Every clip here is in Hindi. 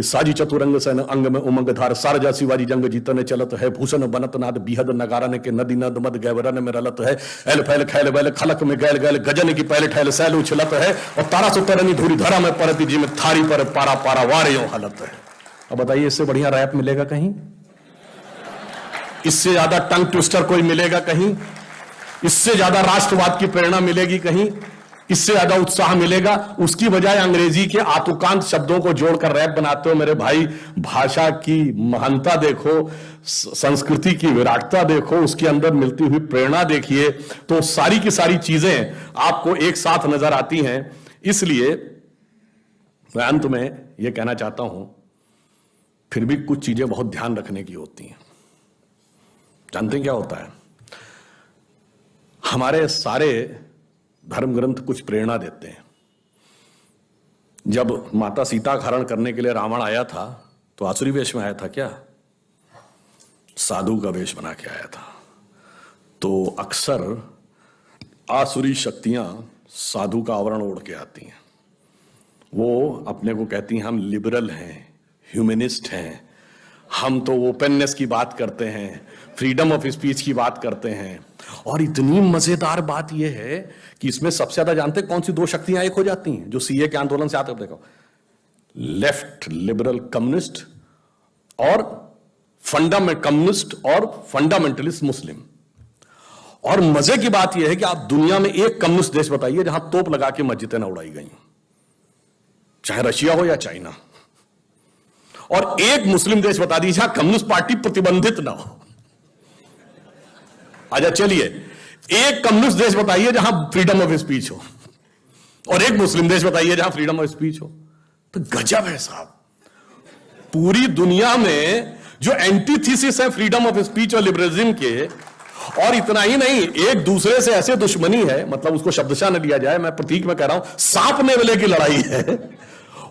कि साजी चतुरंग सैन अंग में उमंग धार सारजा शिवाजी जंग जीतने चलत है भूषण बनत नाद बिहद नगारन के नदी नद मद गैवरन में रलत है एल फैल खैल बैल खलक में गैल गैल गजन की पहले ठैल सैल उछलत है और तारा सुतरनी धूरी धरा में परती जी में थारी पर पारा पारा वारे हलत है। अब बताइए इससे बढ़िया रैप मिलेगा कहीं? इससे ज्यादा टंग ट्विस्टर कोई मिलेगा कहीं? इससे ज्यादा राष्ट्रवाद की प्रेरणा मिलेगी कहीं? इससे ज्यादा उत्साह मिलेगा? उसकी बजाय अंग्रेजी के आतुकांत शब्दों को जोड़कर रैप बनाते हो। मेरे भाई, भाषा की महानता देखो, संस्कृति की विराटता देखो, उसके अंदर मिलती हुई प्रेरणा देखिए, तो सारी की सारी चीजें आपको एक साथ नजर आती हैं। इसलिए मैं अंत में यह कहना चाहता हूं, फिर भी कुछ चीजें बहुत ध्यान रखने की होती हैं। जानते हैं क्या होता है? हमारे सारे धर्म ग्रंथ कुछ प्रेरणा देते हैं। जब माता सीता का हरण करने के लिए रावण आया था तो आसुरी वेश में आया था क्या? साधु का वेश बना के आया था। तो अक्सर आसुरी शक्तियां साधु का आवरण ओढ़ के आती हैं। वो अपने को कहती हैं हम लिबरल हैं, ह्यूमनिस्ट हैं, हम तो ओपननेस की बात करते हैं, फ्रीडम ऑफ स्पीच की बात करते हैं। और इतनी मजेदार बात यह है कि इसमें सबसे ज्यादा जानते हैं कौन सी दो शक्तियां एक हो जाती हैं जो सीए के आंदोलन से आते हैं? देखो, लेफ्ट लिबरल कम्युनिस्ट और कम्युनिस्ट और फंडामेंटलिस्ट मुस्लिम। और मजे की बात यह है कि आप दुनिया में एक कम्युनिस्ट देश बताइए जहां तोप लगा के मस्जिदें न उड़ाई गई, चाहे रशिया हो या चाइना। और एक मुस्लिम देश बता दीजिए जहां कम्युनिस्ट पार्टी प्रतिबंधित ना हो। आजा चलिए, एक कम्युनिस्ट देश बताइए जहां फ्रीडम ऑफ स्पीच हो, और एक मुस्लिम देश बताइए जहां फ्रीडम ऑफ स्पीच हो। तो गजब है साहब। पूरी दुनिया में जो एंटीथीसिस है फ्रीडम ऑफ स्पीच और लिबरलिज्म के, और इतना ही नहीं, एक दूसरे से ऐसे दुश्मनी है, मतलब उसको शब्दशः न लिया जाए, मैं प्रतीक में कह रहा हूं, सांप नेवले की लड़ाई है।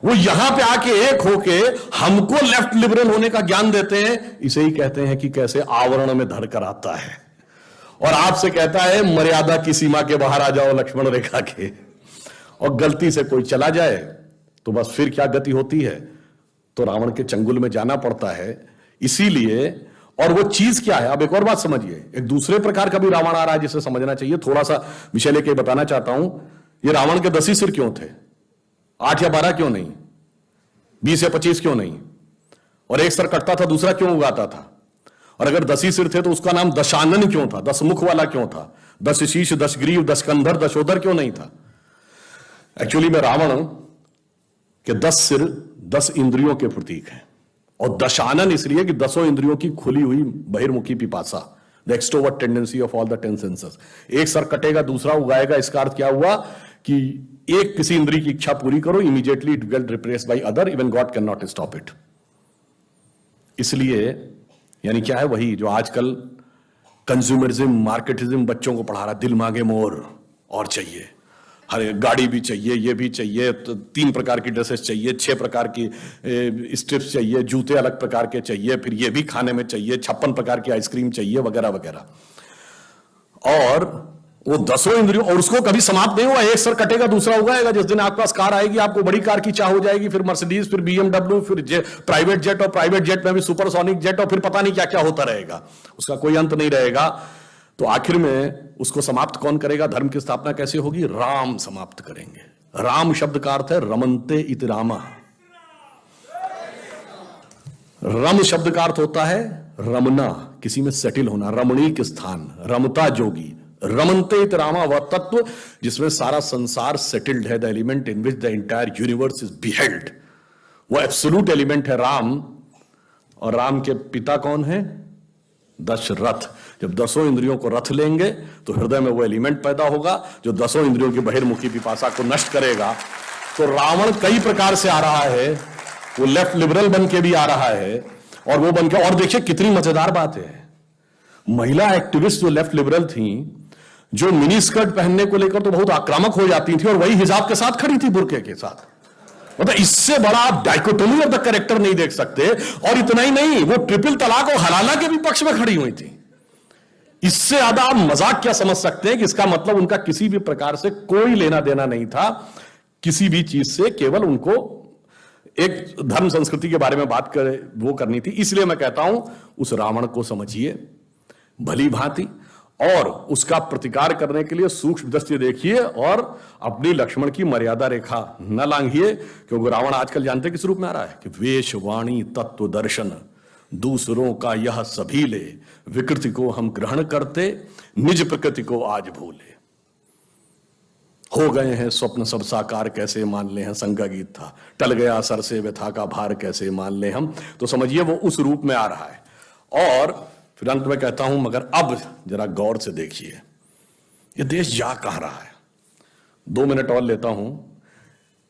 वो यहां पे आके एक होके हमको लेफ्ट लिबरल होने का ज्ञान देते हैं। इसे ही कहते हैं कि कैसे आवरण में धरकर आता है और आपसे कहता है मर्यादा की सीमा के बाहर आ जाओ लक्ष्मण रेखा के। और गलती से कोई चला जाए तो बस फिर क्या गति होती है? तो रावण के चंगुल में जाना पड़ता है। इसीलिए, और वो चीज क्या है? अब एक और बात समझिए, एक दूसरे प्रकार का भी रावण आ रहा है जिसे समझना चाहिए। थोड़ा सा विषय लेके बताना चाहता हूं। ये रावण के 10 ही सिर क्यों थे? 8 या 12 क्यों नहीं? 20 या 25 क्यों नहीं? और एक सर कटता था, दूसरा क्यों उगाता था? और अगर 10 ही सिर थे तो उसका नाम दशानन क्यों था? 10 मुख वाला क्यों था? 10 शीश, 10 ग्रीव, 10 कंधर, 10 उदर क्यों नहीं था? एक्चुअली में रावण के 10 सिर 10 इंद्रियों के प्रतीक हैं, और दशानन इसलिए कि 10 इंद्रियों की खुली हुई बहिर्मुखी पिपासा, the extrovert tendency of all the 10 senses. एक सर कटेगा, दूसरा उगाएगा। इसका अर्थ क्या हुआ कि एक किसी इंद्रिय की इच्छा पूरी करो, immediately it will replace by other, even God can not stop it. इसलिए यानी क्या है? वही जो आजकल कंज्यूमरिज्म, मार्केटिज्म बच्चों को पढ़ा रहा, दिल मांगे मोर और चाहिए, हर गाड़ी भी चाहिए, ये भी चाहिए, तो 3 प्रकार की ड्रेसेस चाहिए, 6 प्रकार की स्ट्रिप्स चाहिए, जूते अलग प्रकार के चाहिए, फिर ये भी खाने में चाहिए, 56 प्रकार की आइसक्रीम चाहिए, वगैरह वगैरह। और वो 10 इंद्रियों, और उसको कभी समाप्त नहीं हुआ। एक सर कटेगा, दूसरा उगाएगा। जिस दिन आपके पास कार आएगी, आपको बड़ी कार की चाह हो जाएगी, फिर मर्सिडीज, फिर BMW, फिर प्राइवेट जेट, और प्राइवेट जेट में भी सुपरसोनिक जेट, और फिर पता नहीं क्या क्या होता रहेगा, उसका कोई अंत नहीं रहेगा। तो आखिर में उसको समाप्त कौन करेगा? धर्म की स्थापना कैसे होगी? राम समाप्त करेंगे। राम शब्द का अर्थ है रमन्ते इति रामा। रम शब्द का अर्थ होता है रमना, किसी में सेटिल होना, रमणीक स्थान, रमता जोगी। रमन्ते इति रामा वह तत्व जिसमें सारा संसार सेटिल्ड है, the element in which the entire universe is beheld. वो एब्सोल्यूट एलिमेंट है राम। और राम के पिता कौन है? दशरथ। जब 10 इंद्रियों को रथ लेंगे तो हृदय में वो एलिमेंट पैदा होगा जो 10 इंद्रियों की बहिर्मुखी पिपासा को नष्ट करेगा। तो रावण कई प्रकार से आ रहा है, वो लेफ्ट लिबरल बन के भी आ रहा है, और वो बन के, और देखिए कितनी मजेदार बात है, महिला एक्टिविस्ट जो लेफ्ट लिबरल थी, जो मिनी स्कर्ट पहनने को लेकर तो बहुत आक्रामक हो जाती थी, और वही हिजाब के साथ खड़ी थी, बुर्के के साथ। मतलब इससे बड़ा आप डाइकोटोमी ऑफ द कैरेक्टर नहीं देख सकते। और इतना ही नहीं, वो ट्रिपल तलाक और हलाला के भी पक्ष में खड़ी हुई थी। इससे ज्यादा आप मजाक क्या समझ सकते हैं कि इसका मतलब उनका किसी भी प्रकार से कोई लेना देना नहीं था किसी भी चीज से, केवल उनको एक धर्म संस्कृति के बारे में बात करे वो करनी थी, इसलिए मैं कहता हूं उस रावण को समझिए भली भांति और उसका प्रतिकार करने के लिए सूक्ष्म दृष्टि देखिए और अपनी लक्ष्मण की मर्यादा रेखा न लांघिए, क्योंकि रावण आजकल जानते किस रूप में आ रहा है कि वेश वाणी तत्व दर्शन दूसरों का यह सभी ले, विकृति को हम ग्रहण करते निज प्रकृति को आज भूले। हो गए हैं स्वप्न सब साकार कैसे मान ले हैं, संगा गीत था, टल गया सर से व्यथा का भार कैसे मान ले हम। तो समझिए वो उस रूप में आ रहा है। और फिर अंत में कहता हूं मगर अब जरा गौर से देखिए ये देश जा कहां रहा है। 2 मिनट और लेता हूं।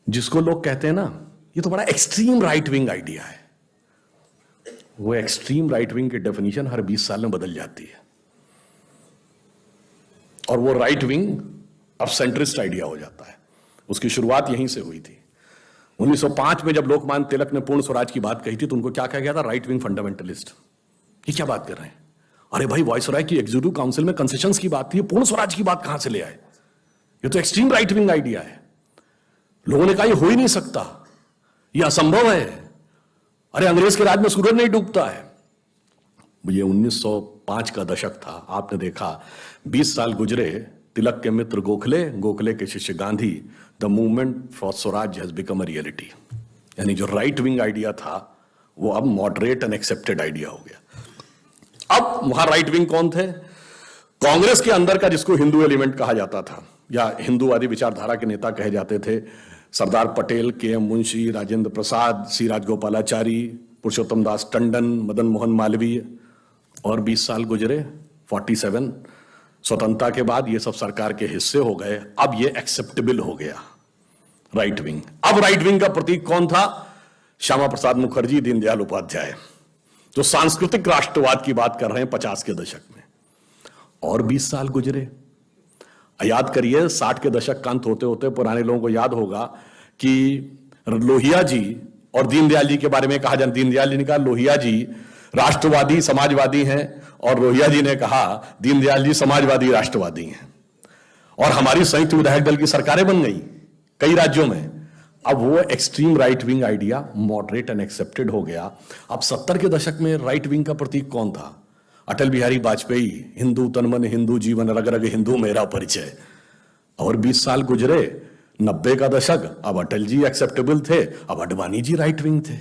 जिसको लोग कहते हैं ना ये तो बड़ा एक्सट्रीम राइट विंग आइडिया है, वो एक्सट्रीम राइट विंग की डेफिनेशन हर 20 साल में बदल जाती है और वो राइट विंग अब सेंट्रिस्ट आइडिया हो जाता है। उसकी शुरुआत यहीं से हुई थी। 1905 में जब लोकमान्य तिलक ने पूर्ण स्वराज की बात कही थी तो उनको क्या कहा गया था? Right wing fundamentalist. ये क्या बात कर रहे हैं? अरे भाई वायसराय की एग्जीक्यूटिव काउंसिल में कंसेशंस की बात थी, पूर्ण स्वराज की बात कहां से ले आए? ये तो एक्सट्रीम राइट विंग आइडिया है। लोगों ने कहा ये हो ही नहीं सकता, ये असंभव है। अरे अंग्रेज के राज में सूरज नहीं डूबता है। ये 1905 का दशक था। आपने देखा 20 साल गुजरे, तिलक के मित्र गोखले, गोखले के शिष्य Gandhi, the movement for Swaraj has become a reality. यानी जो राइट विंग आइडिया था वो अब मॉडरेट एंड एक्सेप्टेड आइडिया हो गया। अब वहां राइट विंग कौन थे? कांग्रेस के अंदर का जिसको हिंदू एलिमेंट कहा जाता था या हिंदूवादी विचारधारा के नेता कहे जाते थे, सरदार पटेल, के.एम. मुंशी, राजेंद्र प्रसाद, सी राजगोपालाचारी, पुरुषोत्तम दास टंडन, मदन मोहन मालवीय। और 20 साल गुजरे, 47 स्वतंत्रता के बाद ये सब सरकार के हिस्से हो गए। अब ये एक्सेप्टेबल हो गया राइट विंग। अब राइट विंग का प्रतीक कौन था? श्यामा प्रसाद मुखर्जी, दीनदयाल उपाध्याय, जो सांस्कृतिक राष्ट्रवाद की बात कर रहे हैं 50 के दशक में। और 20 साल गुजरे। याद करिए 60 के दशक का अंत होते होते पुराने लोगों को याद होगा कि लोहिया जी और दीनदयाल जी के बारे में कहा जाए, दीनदयाल जी ने कहा लोहिया जी राष्ट्रवादी समाजवादी हैं और लोहिया जी ने कहा दीनदयाल जी समाजवादी राष्ट्रवादी हैं। और हमारी संयुक्त विधायक दल की सरकारें बन गई कई राज्यों में। अब वो extreme right wing idea moderate and accepted हो गया। अब 70 के दशक में राइट विंग का प्रतीक कौन था? अटल बिहारी वाजपेयी, हिंदू तन मन हिंदू जीवन रग रग हिंदू मेरा परिचय। और 20 साल गुजरे, 90 का दशक, अब अटल जी एक्सेप्टेबल थे, अब अडवाणी जी राइट विंग थे।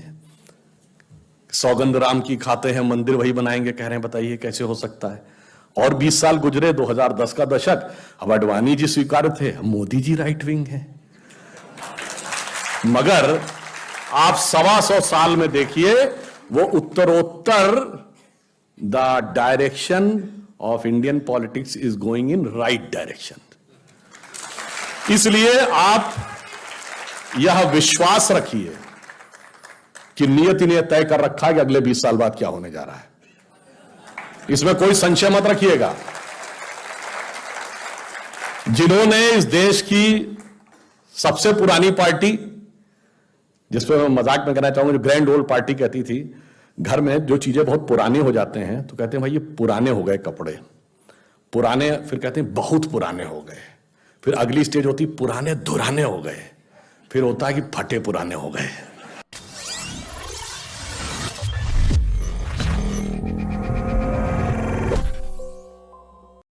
सौगंध राम की खाते हैं मंदिर वही बनाएंगे कह रहे हैं, बताइए कैसे हो सकता है? और 20 साल गुजरे, 2010 का दशक, अब अडवाणी जी स्वीकार थे, मोदी जी राइट विंग है। मगर आप 125 साल में देखिए वो उत्तरोत्तर the direction of Indian politics is going in right direction. इसलिए आप यह विश्वास रखिए कि नियति ने तय कर रखा है कि अगले 20 साल बाद क्या होने जा रहा है। इसमें कोई संशय मत रखिएगा। जिन्होंने इस देश की सबसे पुरानी पार्टी, जिसपे मैं मजाक में कहना चाहूंगा, जो ग्रैंड ओल्ड पार्टी कहती थी, घर में जो चीजें बहुत पुराने हो जाते हैं तो कहते हैं भाई ये पुराने हो गए कपड़े, पुराने, फिर कहते हैं बहुत पुराने हो गए, फिर अगली स्टेज होती पुराने धुराने हो गए, फिर होता है कि फटे पुराने हो गए।